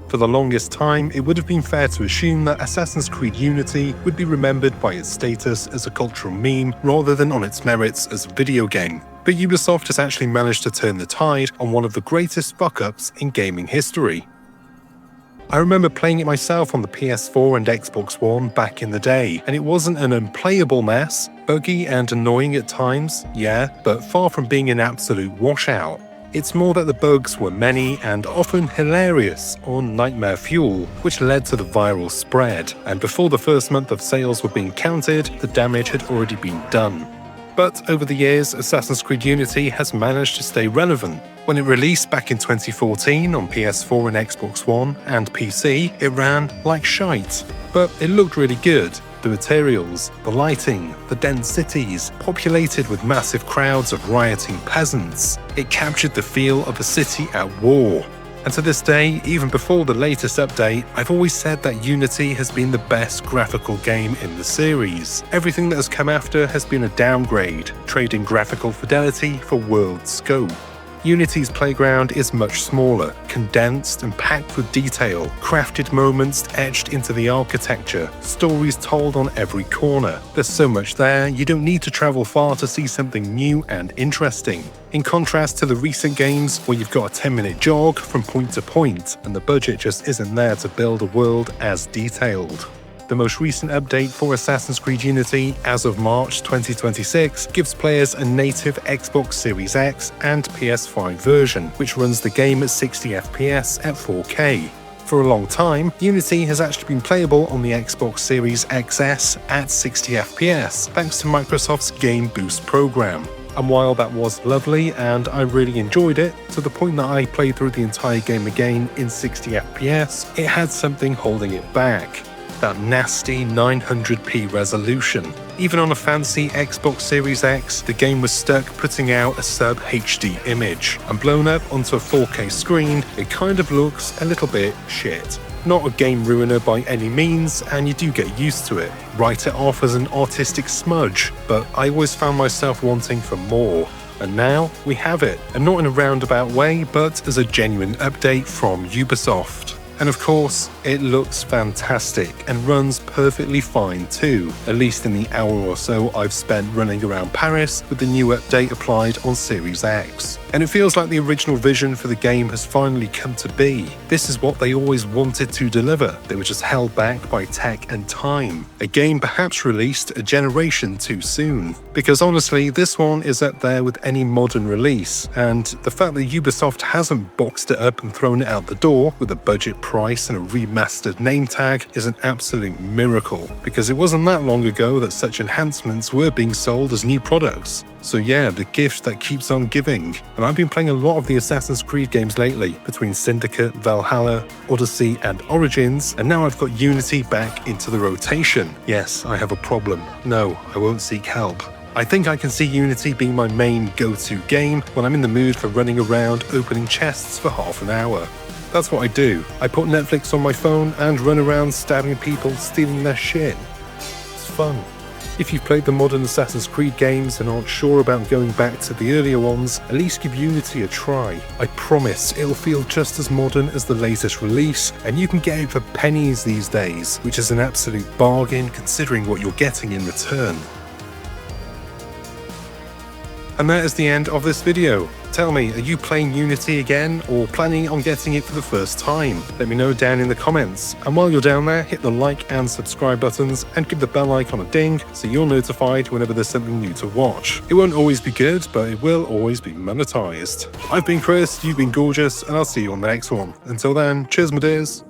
For the longest time, it would have been fair to assume that Assassin's Creed Unity would be remembered by its status as a cultural meme rather than on its merits as a video game. But Ubisoft has actually managed to turn the tide on one of the greatest fuck-ups in gaming history. I remember playing it myself on the PS4 and Xbox One back in the day, and it wasn't an unplayable mess. Buggy and annoying at times, yeah, but far from being an absolute washout. It's more that the bugs were many and often hilarious or nightmare fuel, which led to the viral spread, and before the first month of sales were being counted, the damage had already been done. But over the years, Assassin's Creed Unity has managed to stay relevant. When it released back in 2014 on PS4 and Xbox One and PC, it ran like shite. But it looked really good. The materials, the lighting, the dense cities, populated with massive crowds of rioting peasants. It captured the feel of a city at war. And to this day, even before the latest update, I've always said that Unity has been the best graphical game in the series. Everything that has come after has been a downgrade, trading graphical fidelity for world scope. Unity's playground is much smaller, condensed and packed with detail, crafted moments etched into the architecture, stories told on every corner. There's so much there, you don't need to travel far to see something new and interesting. In contrast to the recent games where you've got a 10-minute jog from point to point, and the budget just isn't there to build a world as detailed. The most recent update for Assassin's Creed Unity, as of March 2026, gives players a native Xbox Series X and PS5 version, which runs the game at 60 FPS at 4K. For a long time, Unity has actually been playable on the Xbox Series XS at 60 FPS, thanks to Microsoft's Game Boost program. And while that was lovely and I really enjoyed it, to the point that I played through the entire game again in 60 FPS, it had something holding it back. That nasty 900p resolution. Even on a fancy Xbox Series X, the game was stuck putting out a sub-HD image, and blown up onto a 4K screen, it kind of looks a little bit shit. Not a game ruiner by any means, and you do get used to it. Write it off as an artistic smudge, but I always found myself wanting for more. And now we have it, and not in a roundabout way, but as a genuine update from Ubisoft. And of course, it looks fantastic and runs perfectly fine too, at least in the hour or so I've spent running around Paris with the new update applied on Series X. And it feels like the original vision for the game has finally come to be. This is what they always wanted to deliver. They were just held back by tech and time. A game perhaps released a generation too soon. Because honestly, this one is up there with any modern release, and the fact that Ubisoft hasn't boxed it up and thrown it out the door with a budget price and a remastered name tag is an absolute miracle, because it wasn't that long ago that such enhancements were being sold as new products. So yeah, the gift that keeps on giving. And I've been playing a lot of the Assassin's Creed games lately, between Syndicate, Valhalla, Odyssey and Origins, and now I've got Unity back into the rotation. Yes, I have a problem. No, I won't seek help. I think I can see Unity being my main go-to game when I'm in the mood for running around opening chests for half an hour. That's what I do. I put Netflix on my phone and run around stabbing people, stealing their shit. It's fun. If you've played the modern Assassin's Creed games and aren't sure about going back to the earlier ones, at least give Unity a try. I promise it'll feel just as modern as the latest release, and you can get it for pennies these days, which is an absolute bargain considering what you're getting in return. And that is the end of this video. Tell me, are you playing Unity again or planning on getting it for the first time? Let me know down in the comments. And while you're down there, hit the like and subscribe buttons and give the bell icon a ding so you're notified whenever there's something new to watch. It won't always be good, but it will always be monetized. I've been Chris, you've been gorgeous, and I'll see you on the next one. Until then, cheers my dears.